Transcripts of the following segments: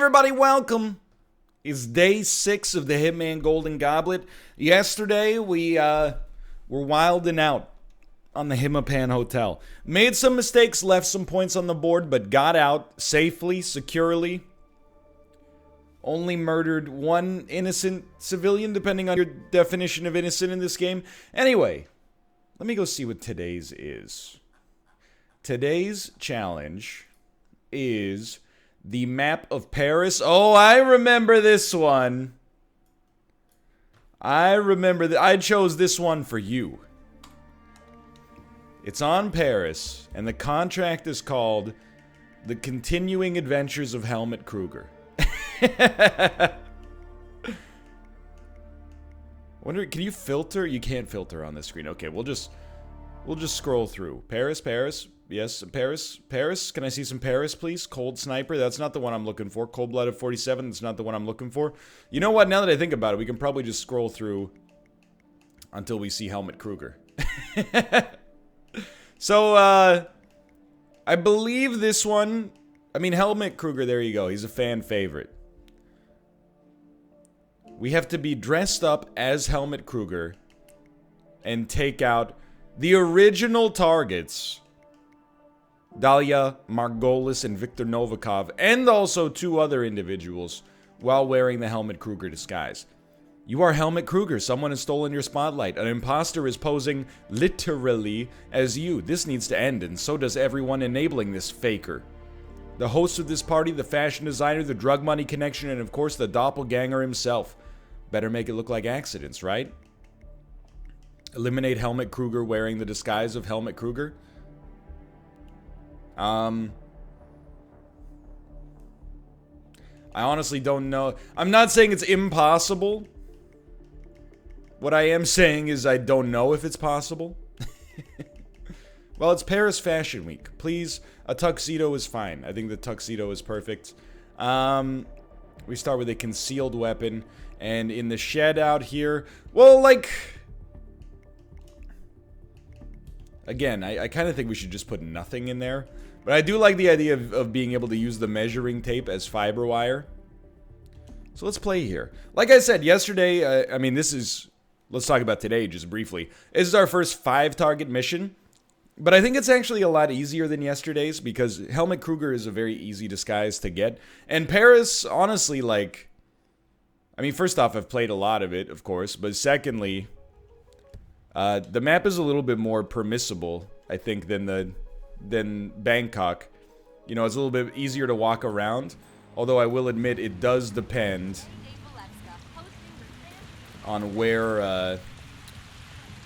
everybody, welcome. It's day 6 of the Hitman Golden Goblet. Yesterday, we were wilding out on the Hitman Hotel. Made some mistakes, left some points on the board, but got out safely, securely. Only murdered one innocent civilian, depending on your definition of innocent in this game. Anyway, let me go see what today's is. Today's challenge is the map of Paris. Oh, I remember this one. I remember that. I chose this one for you. It's on Paris, and the contract is called The Continuing Adventures of Helmut Kruger. Wonder, can you filter? You can't filter on this screen. Okay, we'll just scroll through. Paris. Yes, Paris. Can I see some Paris, please? Cold Sniper. That's not the one I'm looking for. Cold-Blooded 47. That's not the one I'm looking for. You know what? Now that I think about it, we can probably just scroll through until we see Helmut Kruger. So, I believe this one... I mean, Helmut Kruger, there you go. He's a fan favorite. We have to be dressed up as Helmut Kruger and take out the original targets, Dalia Margolis and Viktor Novikov, and also 2 other individuals while wearing the Helmut Kruger disguise. You are Helmut Kruger. Someone has stolen your spotlight. An imposter is posing literally as you. This needs to end, and so does everyone enabling this faker. The host of this party, the fashion designer, the drug money connection, and of course the doppelganger himself. Better make it look like accidents, right? Eliminate Helmut Kruger wearing the disguise of Helmut Kruger. I honestly don't know. I'm not saying it's impossible. What I am saying is I don't know if it's possible. Well, it's Paris Fashion Week. Please, a tuxedo is fine. I think the tuxedo is perfect. We start with a concealed weapon. And in the shed out here... Well, like... Again, I kind of think we should just put nothing in there. But I do like the idea of being able to use the measuring tape as fiber wire. So let's play here. Like I said yesterday, I mean, this is... Let's talk about today just briefly. This is our first 5-target mission. But I think it's actually a lot easier than yesterday's because Helmut Kruger is a very easy disguise to get. And Paris, honestly, like... I mean, first off, I've played a lot of it, of course. But secondly, the map is a little bit more permissible, I think, than Bangkok. You know, it's a little bit easier to walk around. Although I will admit it does depend on where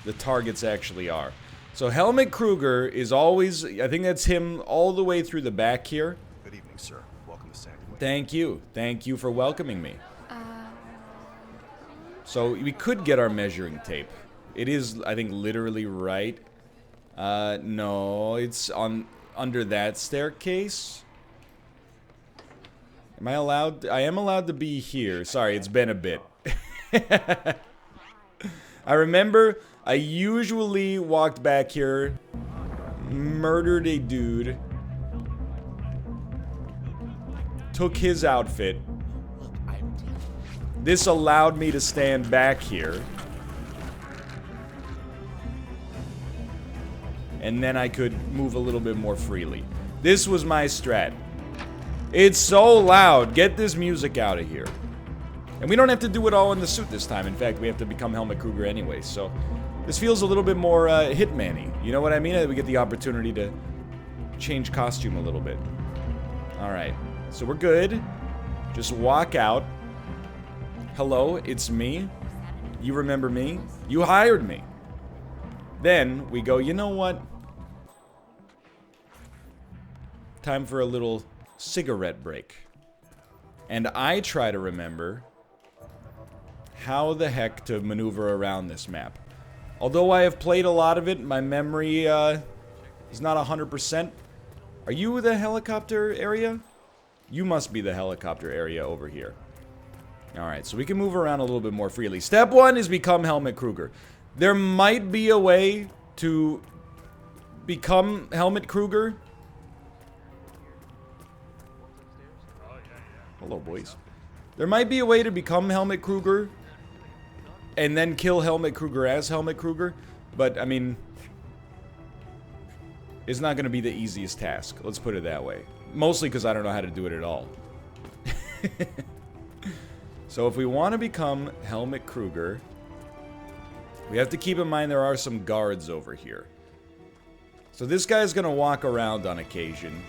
the targets actually are. So Helmut Kruger is always, I think that's him all the way through the back here. Good evening, sir. Welcome to Sanctuary. Thank you. Thank you for welcoming me. So we could get our measuring tape. It is, I think, literally right. No, it's under that staircase. Am I allowed? I am allowed to be here. Sorry, it's been a bit. I remember I usually walked back here, murdered a dude, took his outfit. This allowed me to stand back here. And then I could move a little bit more freely. This was my strat. It's so loud. Get this music out of here. And we don't have to do it all in the suit this time. In fact, we have to become Helmut Kruger anyway. So this feels a little bit more Hitman-y. You know what I mean? We get the opportunity to change costume a little bit. Alright. So we're good. Just walk out. Hello, it's me. You remember me? You hired me. Then we go, you know what? Time for a little cigarette break. And I try to remember how the heck to maneuver around this map. Although I have played a lot of it, my memory is not 100%. Are you the helicopter area? You must be the helicopter area over here. Alright, so we can move around a little bit more freely. Step 1 is become Helmut Kruger. There might be a way to become Helmut Kruger Hello, boys. There might be a way to become Helmut Kruger and then kill Helmut Kruger as Helmut Kruger, but, I mean, it's not going to be the easiest task. Let's put it that way. Mostly because I don't know how to do it at all. So if we want to become Helmut Kruger, we have to keep in mind there are some guards over here. So this guy's going to walk around on occasion.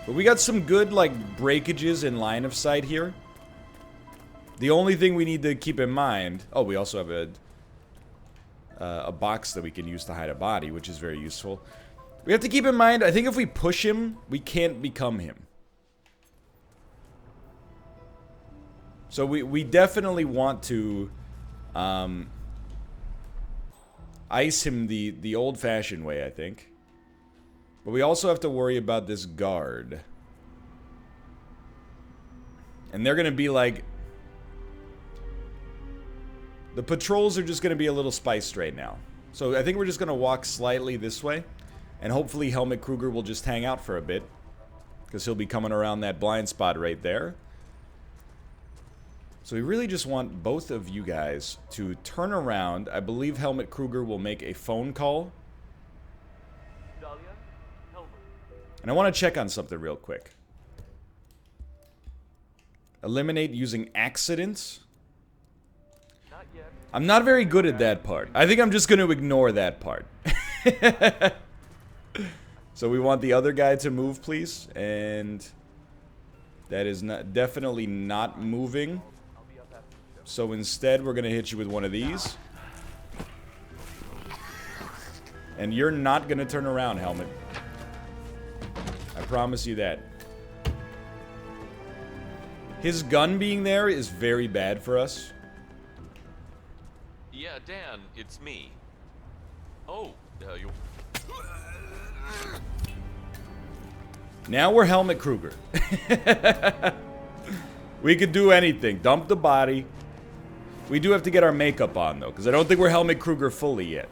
But we got some good, like, breakages in line of sight here. The only thing we need to keep in mind... Oh, we also have a box that we can use to hide a body, which is very useful. We have to keep in mind, I think if we push him, we can't become him. So we definitely want to ice him the old-fashioned way, I think. But we also have to worry about this guard. And they're going to be like... The patrols are just going to be a little spiced right now. So I think we're just going to walk slightly this way. And hopefully Helmut Kruger will just hang out for a bit. Because he'll be coming around that blind spot right there. So we really just want both of you guys to turn around. I believe Helmut Kruger will make a phone call. And I want to check on something real quick. Eliminate using accidents. I'm not very good at that part. I think I'm just going to ignore that part. So we want the other guy to move, please. And that is definitely not moving. So instead, we're going to hit you with one of these. And you're not going to turn around, Helmut. I promise you that. His gun being there is very bad for us. Yeah, Dan, it's me. Oh, you... Now we're Helmut Kruger. We could do anything. Dump the body. We do have to get our makeup on, though, because I don't think we're Helmut Kruger fully yet.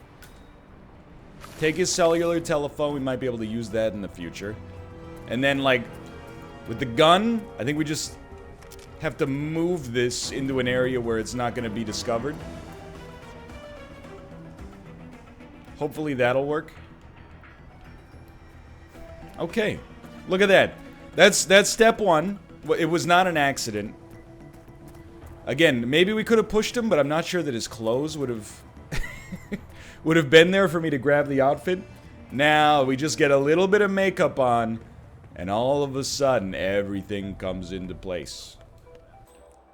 Take his cellular telephone. We might be able to use that in the future. And then, like, with the gun, I think we just have to move this into an area where it's not going to be discovered. Hopefully that'll work. Okay. Look at that. That's step one. It was not an accident. Again, maybe we could have pushed him, but I'm not sure that his clothes would have would have been there for me to grab the outfit. Now, we just get a little bit of makeup on, and all of a sudden, everything comes into place.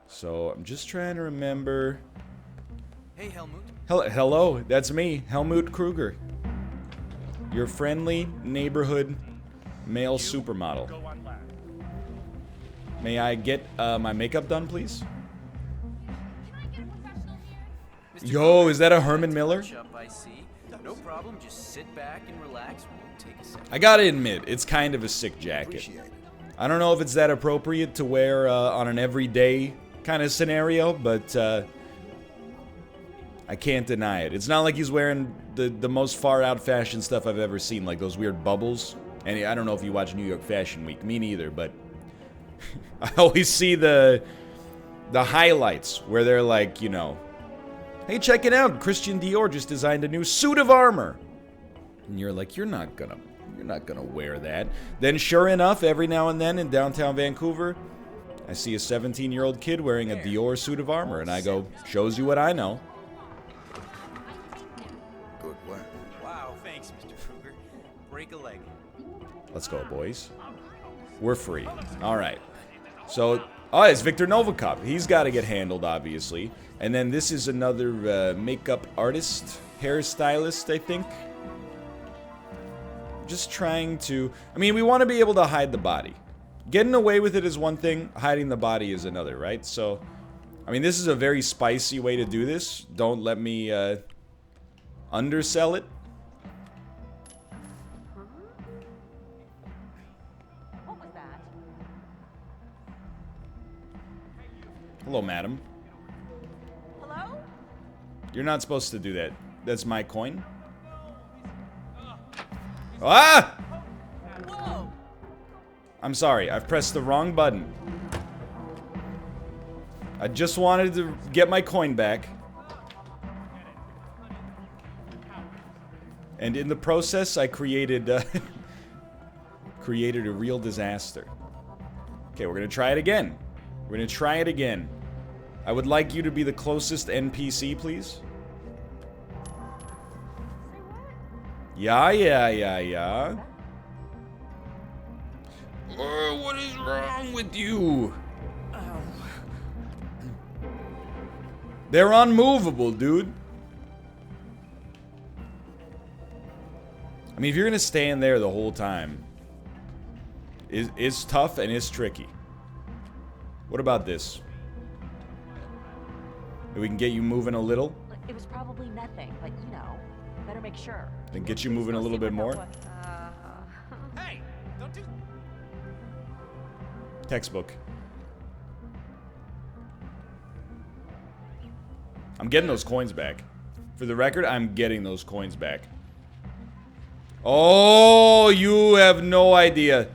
So, I'm just trying to remember... Hey, Helmut. Hello, that's me, Helmut Kruger. Your friendly neighborhood male supermodel. May I get my makeup done, please? Yo, is that a Herman Miller? No problem, just sit back and relax. We'll take a second. I gotta admit, it's kind of a sick jacket. I don't know if it's that appropriate to wear on an everyday kind of scenario, but I can't deny it. It's not like he's wearing the most far-out fashion stuff I've ever seen, like those weird bubbles. And I don't know if you watch New York Fashion Week. Me neither, but I always see the highlights where they're like, you know, hey, check it out, Christian Dior just designed a new suit of armor. And you're like, you're not gonna wear that. Then sure enough, every now and then in downtown Vancouver, I see a 17-year-old kid wearing a Dior suit of armor, and I go, shows you what I know. Good work. Wow, thanks, Mr. Kruger. Break a leg. Let's go, boys. We're free. All right. So, oh, it's Victor Novikov. He's got to get handled, obviously. And then this is another makeup artist, hairstylist, I think. Just trying to... I mean, we want to be able to hide the body. Getting away with it is one thing. Hiding the body is another, right? So, I mean, this is a very spicy way to do this. Don't let me undersell it. Hello, madam. Hello? You're not supposed to do that. That's my coin. Ah! Whoa! I'm sorry. I've pressed the wrong button. I just wanted to get my coin back. And in the process, I created created a real disaster. Okay, we're gonna try it again. We're gonna try it again. I would like you to be the closest NPC, please. Yeah. Oh, what is wrong with you? They're unmovable, dude. I mean, if you're gonna stay in there the whole time, it's tough and it's tricky. What about this? Maybe we can get you moving a little? It was probably nothing, but you know, better make sure. Then get you moving a little bit more? Hey, don't do. Textbook. I'm getting those coins back. For the record, I'm getting those coins back. Oh, you have no idea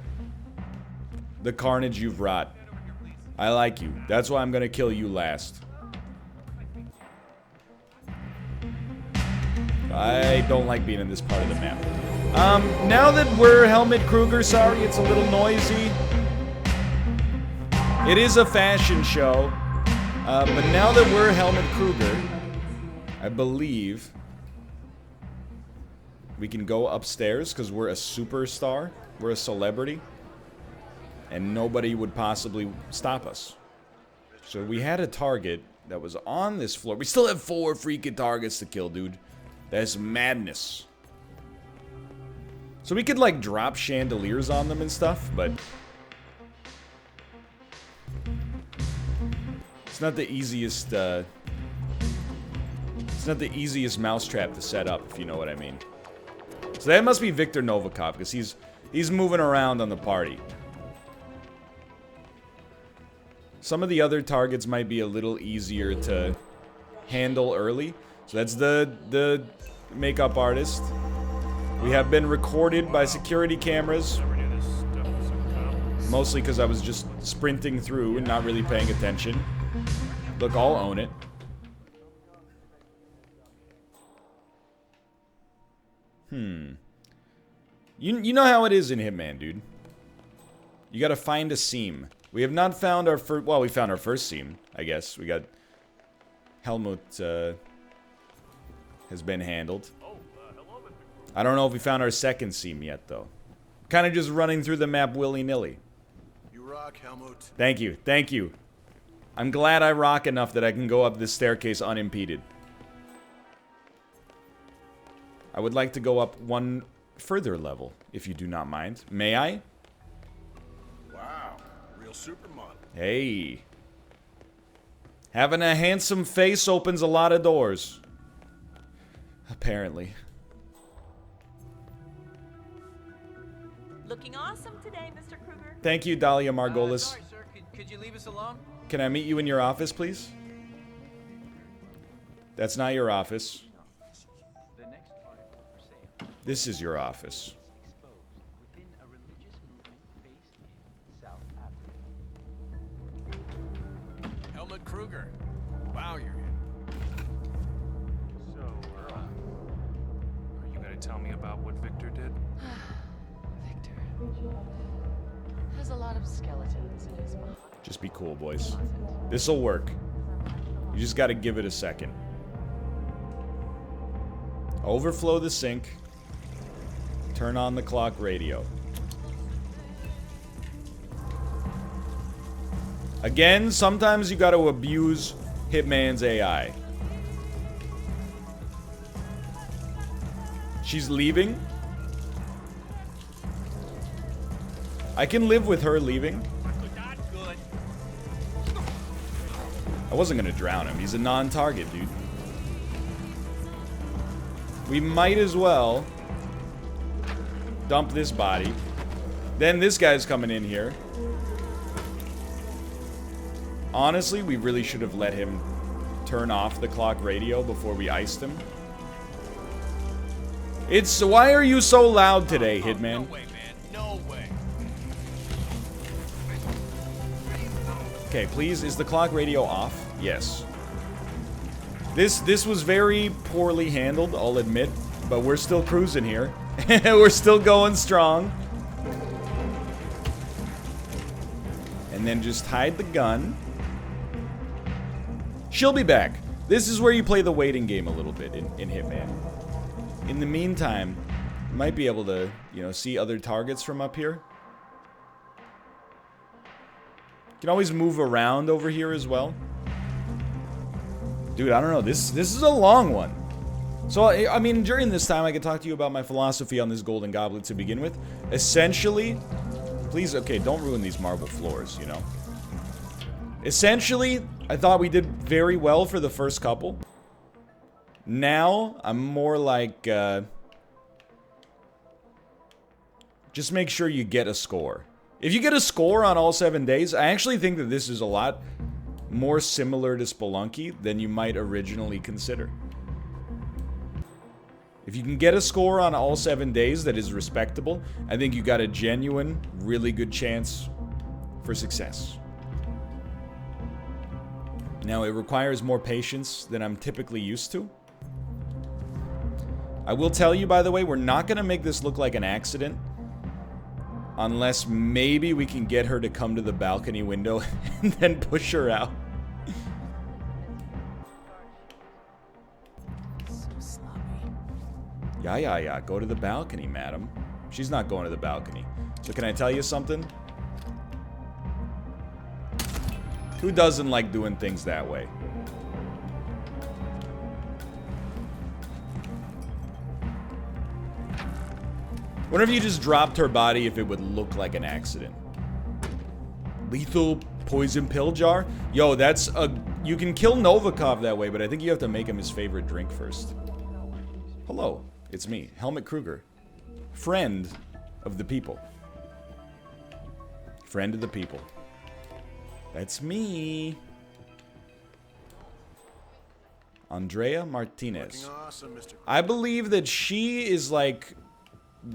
the carnage you've wrought. I like you. That's why I'm gonna kill you last. I don't like being in this part of the map. Now that we're Helmut Kruger, sorry, it's a little noisy. It is a fashion show. But now that we're Helmut Kruger, I believe we can go upstairs because we're a superstar. We're a celebrity. And nobody would possibly stop us. So we had a target that was on this floor. We still have 4 freaking targets to kill, dude. That's madness. So we could, like, drop chandeliers on them and stuff, but it's not the easiest, it's not the easiest mousetrap to set up, if you know what I mean. So that must be Victor Novikov, because he's moving around on the party. Some of the other targets might be a little easier to handle early. So that's the makeup artist. We have been recorded by security cameras. Mostly because I was just sprinting through and not really paying attention. Look, I'll own it. You know how it is in Hitman, dude. You gotta find a seam. We have not found our first... Well, we found our first seam, I guess. We got... Helmut, has been handled. I don't know if we found our second seam yet, though. Kind of just running through the map willy-nilly. You rock, Helmut. Thank you, thank you. I'm glad I rock enough that I can go up this staircase unimpeded. I would like to go up one further level, if you do not mind. May I? Wow, real supermodel. Hey. Having a handsome face opens a lot of doors. Apparently. Looking awesome today, Mr. Kruger. Thank you, Dahlia Margolis. Sorry, sir. Could you leave us alone? Can I meet you in your office, please? That's not your office. The next article for sale. This is your office. Exposed within a religious movement based in South Africa. Helmut Kruger. Wow, you're here. So, are you gonna tell me about what Victor did? Victor has a lot of skeletons in his mind. Just be cool, boys. This'll work. You just gotta give it a second. Overflow the sink. Turn on the clock radio. Again, sometimes you gotta abuse Hitman's AI. She's leaving. I can live with her leaving. I wasn't gonna drown him. He's a non-target, dude. We might as well dump this body. Then this guy's coming in here. Honestly, we really should have let him turn off the clock radio before we iced him. It's... Why are you so loud today, Hitman? No way, man. No way. Okay, please, is the clock radio off? Yes. This was very poorly handled, I'll admit, but we're still cruising here. We're still going strong. And then just hide the gun. She'll be back. This is where you play the waiting game a little bit in Hitman. In the meantime, you might be able to, you know, see other targets from up here. You can always move around over here as well. Dude, I don't know. This is a long one. So, I mean, during this time, I could talk to you about my philosophy on this Golden Goblet to begin with. Essentially, please, okay, don't ruin these marble floors, you know. Essentially, I thought we did very well for the first couple. Now, I'm more like, just make sure you get a score. If you get a score on all 7 days, I actually think that this is a lot more similar to Spelunky than you might originally consider. If you can get a score on all 7 days that is respectable, I think you got a genuine, really good chance for success. Now, it requires more patience than I'm typically used to. I will tell you, by the way, we're not going to make this look like an accident. Unless maybe we can get her to come to the balcony window and then push her out. So sloppy. Yeah. Go to the balcony, madam. She's not going to the balcony. So can I tell you something? Who doesn't like doing things that way? What if you just dropped her body if it would look like an accident? Lethal poison pill jar? Yo, that's a... You can kill Novikov that way, but I think you have to make him his favorite drink first. Hello, it's me, Helmut Kruger. Friend of the people. Friend of the people. That's me. Andrea Martinez. Awesome, Mr. I believe that she is like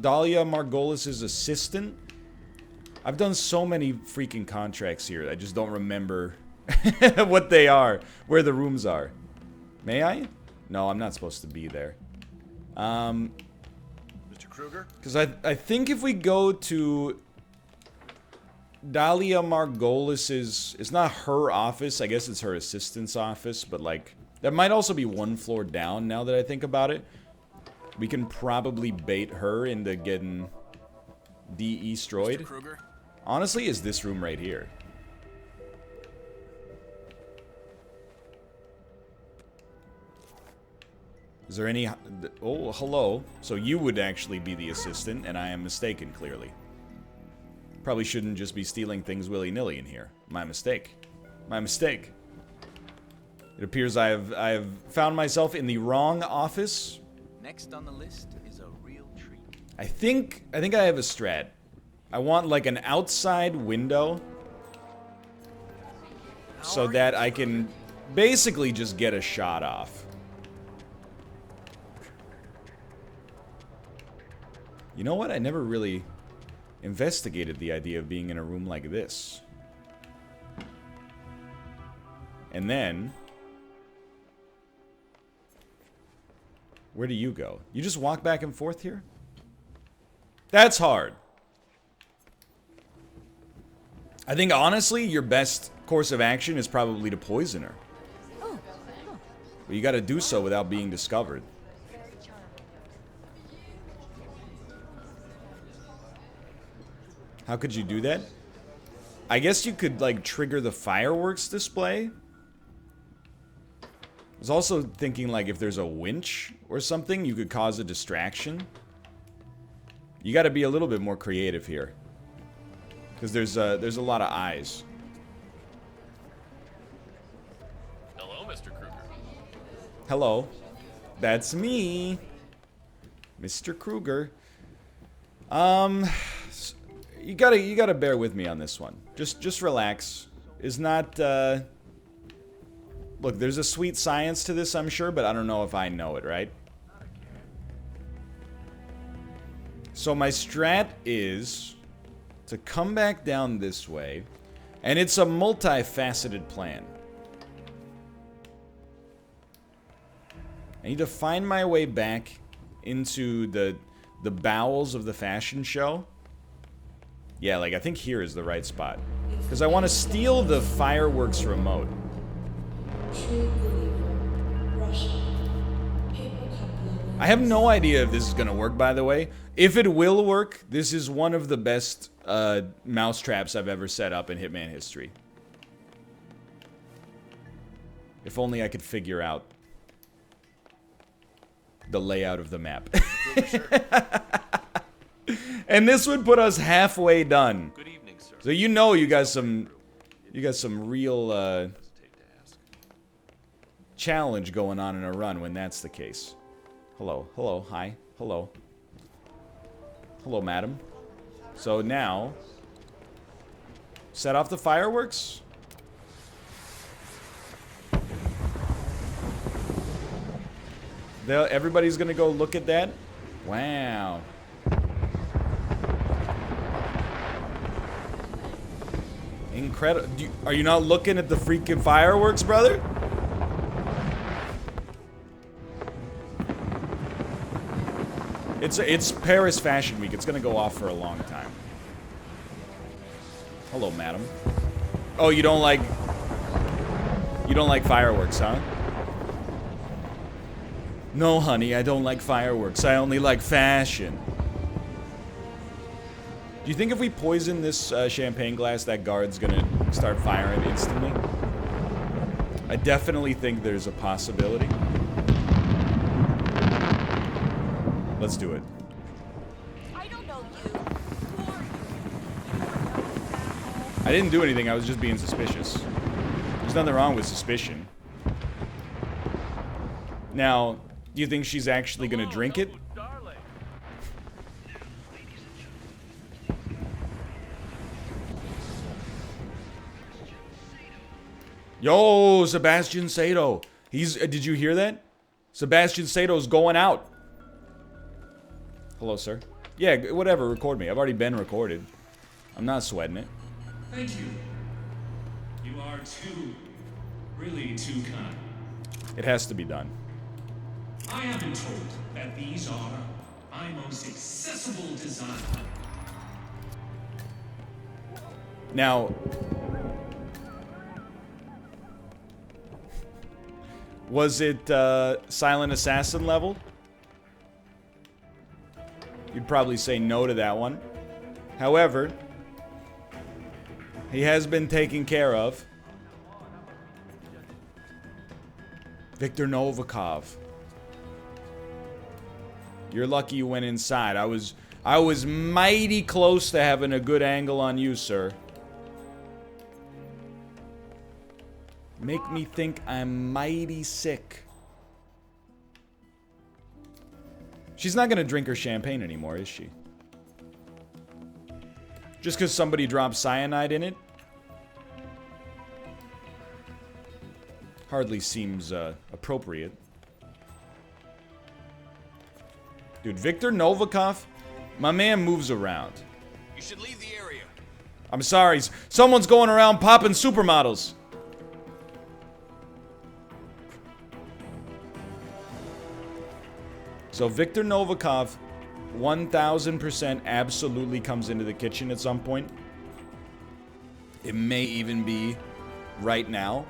Dahlia Margolis' assistant. I've done so many freaking contracts here. I just don't remember what they are, where the rooms are. May I? No, I'm not supposed to be there. Mr. Kruger? Because I think if we go to Dahlia Margolis's... It's not her office. I guess it's her assistant's office. But, like, that might also be one floor down now that I think about it. We can probably bait her into getting de-stroyed. Mr. Kruger? Honestly, is this room right here. Is there any... Oh, hello. So you would actually be the assistant, and I am mistaken, clearly. Probably shouldn't just be stealing things willy-nilly in here. My mistake. My mistake. It appears I have found myself in the wrong office. Next on the list is a real treat. I think I have a strat. I want like an outside window so that I can basically just get a shot off. You know what? I never really investigated the idea of being in a room like this. And then... Where do you go? You just walk back and forth here? That's hard. I think, honestly, your best course of action is probably to poison her. But you gotta do so without being discovered. How could you do that? I guess you could, like, trigger the fireworks display. I was also thinking, like, if there's a winch or something, you could cause a distraction. You gotta be a little bit more creative here. Because there's a lot of eyes. Hello, Mr. Kruger. Hello. That's me. Mr. Kruger. You gotta bear with me on this one. Just relax. Is not, Look, there's a sweet science to this, I'm sure, but I don't know if I know it, right? So my strat is to come back down this way, And it's a multifaceted plan. I need to find my way back into the bowels of the fashion show. Yeah, like, I think here is the right spot. Because I want to steal the fireworks remote. I have no idea if this is going to work, by the way. If it will work, this is one of the best mousetraps I've ever set up in Hitman history. If only I could figure out the layout of the map. And this would put us halfway done. Good evening, sir. So you know you got some real challenge going on in a run when that's the case. Hello, hello, hi, hello. Hello, madam. So now, set off the fireworks. Everybody's gonna go look at that. Wow. Incredible. Are you not looking at the freaking fireworks, brother? It's Paris Fashion Week. It's gonna go off for a long time. Hello, madam. Oh, you don't like fireworks, huh? No, honey, I don't like fireworks. I only like fashion. Do you think if we poison this champagne glass, that guard's gonna start firing instantly? I definitely think there's a possibility. Let's do it. I don't know you. Who are you? I didn't do anything, I was just being suspicious. There's nothing wrong with suspicion. Now, do you think she's actually gonna drink it? Yo, Sebastian Sato. Did you hear that? Sebastian Sato's going out. Hello, sir. Yeah, whatever, record me. I've already been recorded. I'm not sweating it. Thank you. You are really too kind. It has to be done. I have been told that these are my most accessible design. Now, was it Silent Assassin level? You'd probably say no to that one. However, he has been taken care of. Viktor Novikov. You're lucky you went inside. I was mighty close to having a good angle on you, sir. Make me think I'm mighty sick. She's not gonna drink her champagne anymore, is she? Just because somebody dropped cyanide in it? Hardly seems appropriate. Dude, Viktor Novikov, my man moves around. You should leave the area. I'm sorry, someone's going around popping supermodels. So Viktor Novikov, 1000% absolutely comes into the kitchen at some point. It may even be right now.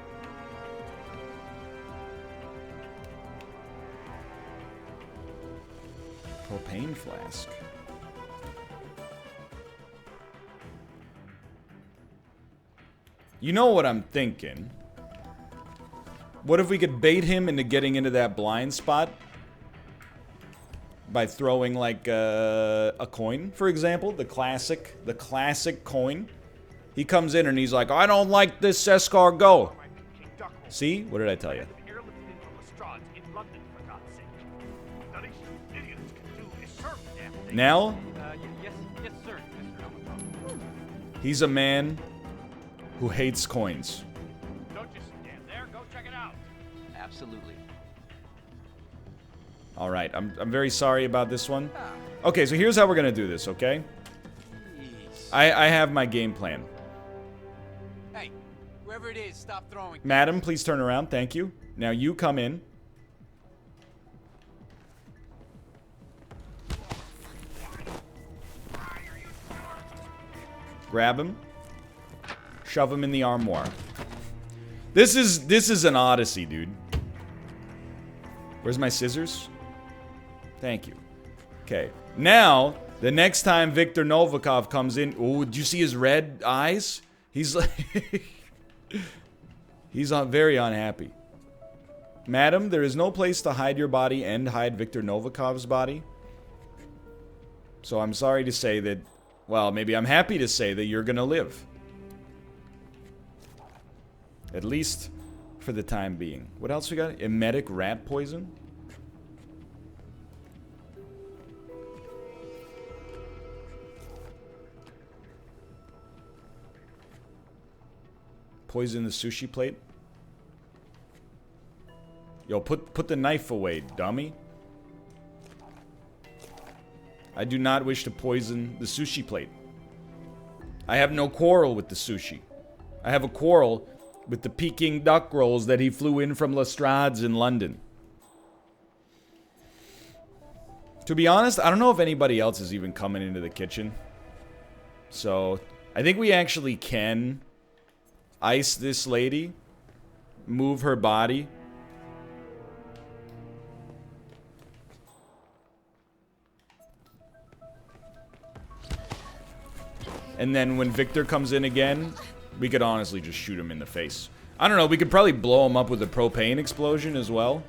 Propane flask. You know what I'm thinking? What if we could bait him into getting into that blind spot? By throwing like a coin, for example, the classic coin. He comes in and he's like, I don't like this escargot. See? What did I tell you? Now, Yes, sir, Mr. Novikov. he's a man who hates coins. Don't just stand there. Go check it out. Absolutely. All right, I'm very sorry about this one. Okay, so here's how we're gonna do this, okay? I have my game plan. Whatever it is, stop throwing. Madam, please turn around. Thank you. Now you come in. Grab him. Shove him in the armoire. This is an odyssey, dude. Where's my scissors? Thank you. Okay. Now, the next time Viktor Novikov comes in... Oh, did you see his red eyes? He's like... He's very unhappy. Madam, there is no place to hide your body and hide Viktor Novikov's body. So I'm sorry to say that... Well, maybe I'm happy to say that you're gonna live. At least for the time being. What else we got? Emetic rat poison? Poison the sushi plate? Yo, put the knife away, dummy. I do not wish to poison the sushi plate. I have no quarrel with the sushi. I have a quarrel with the Peking duck rolls that he flew in from Lestrade's in London. To be honest, I don't know if anybody else is even coming into the kitchen. So, I think we actually can ice this lady, move her body. And then when Victor comes in again, we could honestly just shoot him in the face. I don't know, we could probably blow him up with a propane explosion as well.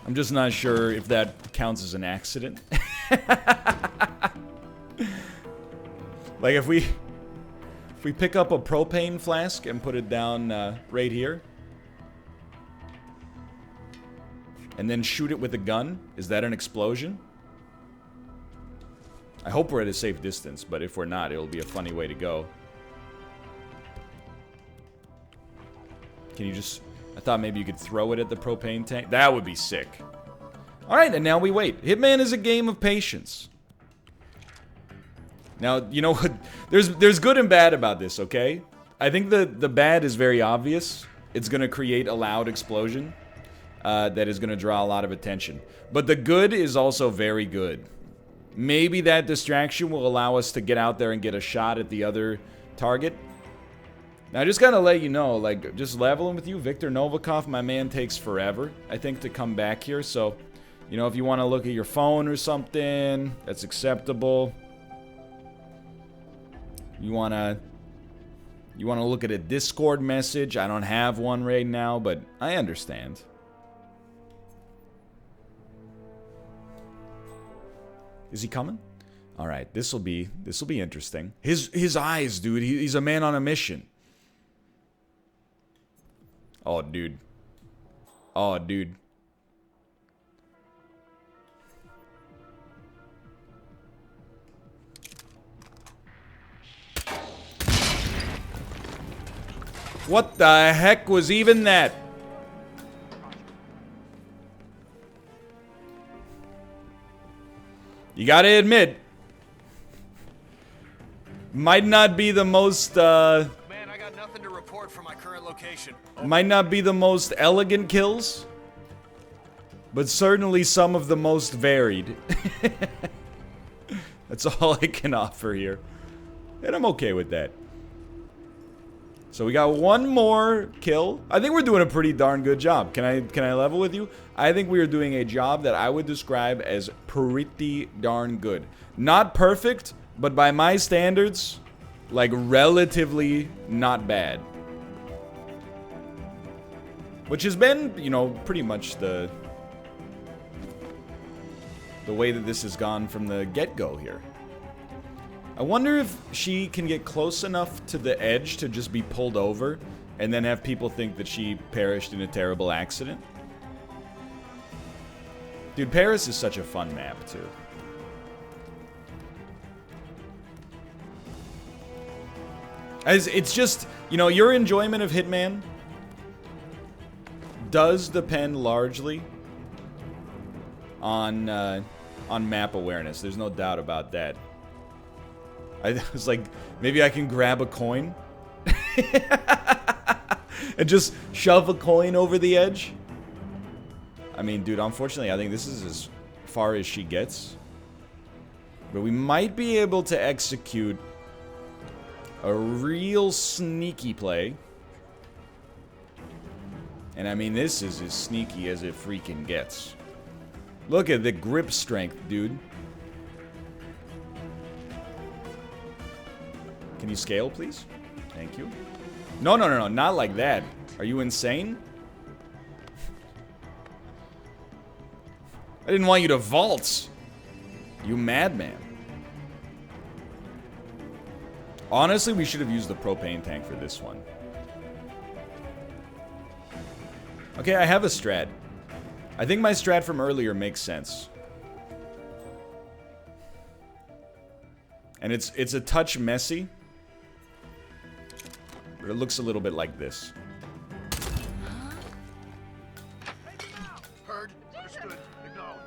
I'm just not sure if that counts as an accident. Like if we pick up a propane flask and put it down right here, and then shoot it with a gun, is that an explosion? I hope we're at a safe distance, but if we're not, it'll be a funny way to go. Can you just... I thought maybe you could throw it at the propane tank. That would be sick. Alright, and now we wait. Hitman is a game of patience. Now, you know what? There's good and bad about this, okay? I think the bad is very obvious. It's gonna create a loud explosion that is gonna draw a lot of attention. But the good is also very good. Maybe that distraction will allow us to get out there and get a shot at the other target. Now, I just gotta let you know, like, just leveling with you, Viktor Novikov, my man, takes forever, I think, to come back here. So, you know, if you want to look at your phone or something, that's acceptable. You wanna look at a Discord message? I don't have one right now, but I understand. Is he coming? All right, this will be interesting. His eyes, dude. He's a man on a mission. Oh, dude. Oh, dude. What the heck was even that? You gotta admit, might not be the most, Man, I got nothing to report from my current location. might not be the most elegant kills, but certainly some of the most varied. That's all I can offer here. And I'm okay with that. So we got one more kill. I think we're doing a pretty darn good job. Can I level with you? I think we are doing a job that I would describe as pretty darn good. Not perfect, but by my standards, like relatively not bad. Which has been, you know, pretty much the way that this has gone from the get-go here. I wonder if she can get close enough to the edge to just be pulled over and then have people think that she perished in a terrible accident. Dude, Paris is such a fun map, too. It's just, you know, your enjoyment of Hitman does depend largely on map awareness. There's no doubt about that. I was like, maybe I can grab a coin and just shove a coin over the edge. I mean, dude, unfortunately, I think this is as far as she gets. But we might be able to execute a real sneaky play. And I mean, this is as sneaky as it freaking gets. Look at the grip strength, dude. Can you scale, please? Thank you. No, no, no, no, not like that. Are you insane? I didn't want you to vault. You madman. Honestly, we should have used the propane tank for this one. Okay, I have a strat. I think my strat from earlier makes sense. And it's a touch messy. But it looks a little bit like this. Heard. Understood. You're going.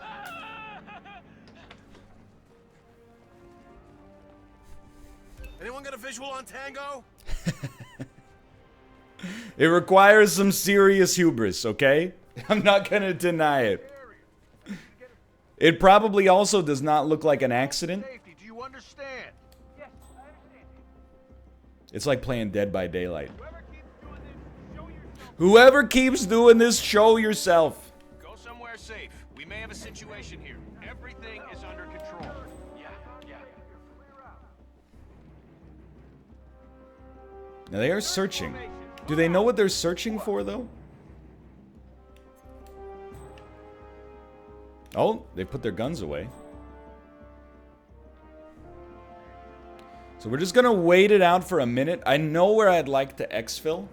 Anyone got a visual on Tango? It requires some serious hubris, okay? I'm not gonna deny it. It probably also does not look like an accident. Safety, do you understand? Yes, I understand. It's like playing Dead by Daylight. Whoever keeps doing this, show yourself. Whoever keeps doing this, show yourself. Go somewhere safe. We may have a situation here. Everything is under control. Yeah, yeah. Now they are searching. Do they know what they're searching for, though? Oh, they put their guns away. So we're just gonna wait it out for a minute. I know where I'd like to exfil.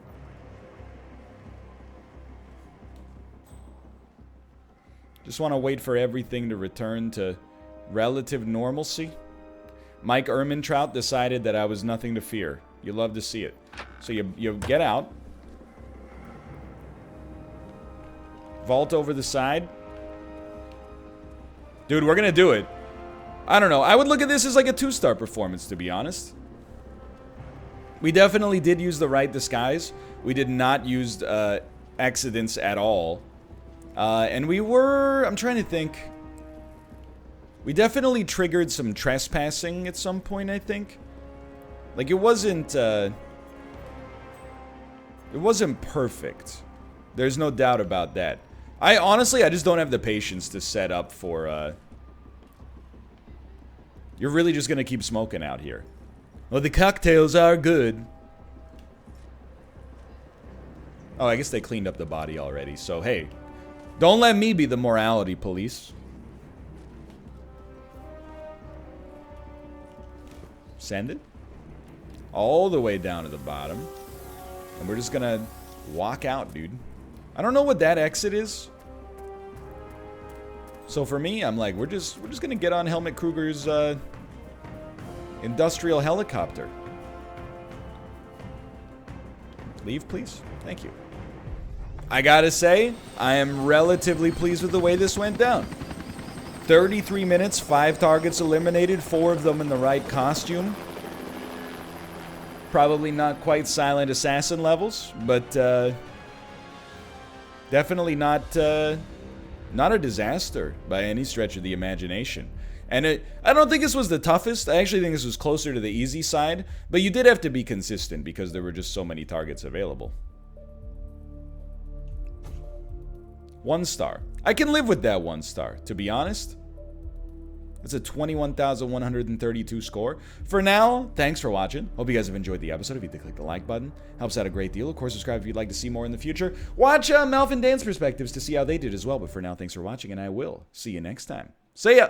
Just want to wait for everything to return to relative normalcy. Mike Ehrmantraut decided that I was nothing to fear. You love to see it. So you get out. Vault over the side. Dude, we're gonna do it. I don't know. I would look at this as like a 2-star performance, to be honest. We definitely did use the right disguise. We did not use accidents at all. And we were... I'm trying to think. We definitely triggered some trespassing at some point, I think. Like, it wasn't perfect. There's no doubt about that. Honestly, I just don't have the patience to set up for, You're really just gonna keep smoking out here. Well, the cocktails are good. Oh, I guess they cleaned up the body already, so hey. Don't let me be the morality police. Send it. All the way down to the bottom. And we're just gonna walk out, dude. I don't know what that exit is. So for me, I'm like, we're just gonna get on Helmut Kruger's industrial helicopter. Leave, please. Thank you. I gotta say, I am relatively pleased with the way this went down. 33 minutes, 5 targets eliminated, 4 of them in the right costume. Probably not quite silent assassin levels, but definitely not a disaster by any stretch of the imagination. And I don't think this was the toughest. I actually think this was closer to the easy side, but you did have to be consistent because there were just so many targets available. 1 star. I can live with that 1 star, to be honest. That's a 21,132 score. For now, thanks for watching. Hope you guys have enjoyed the episode. If you could click the like button, helps out a great deal. Of course, subscribe if you'd like to see more in the future. Watch MALF and Dan's perspectives to see how they did as well. But for now, thanks for watching, and I will see you next time. See ya!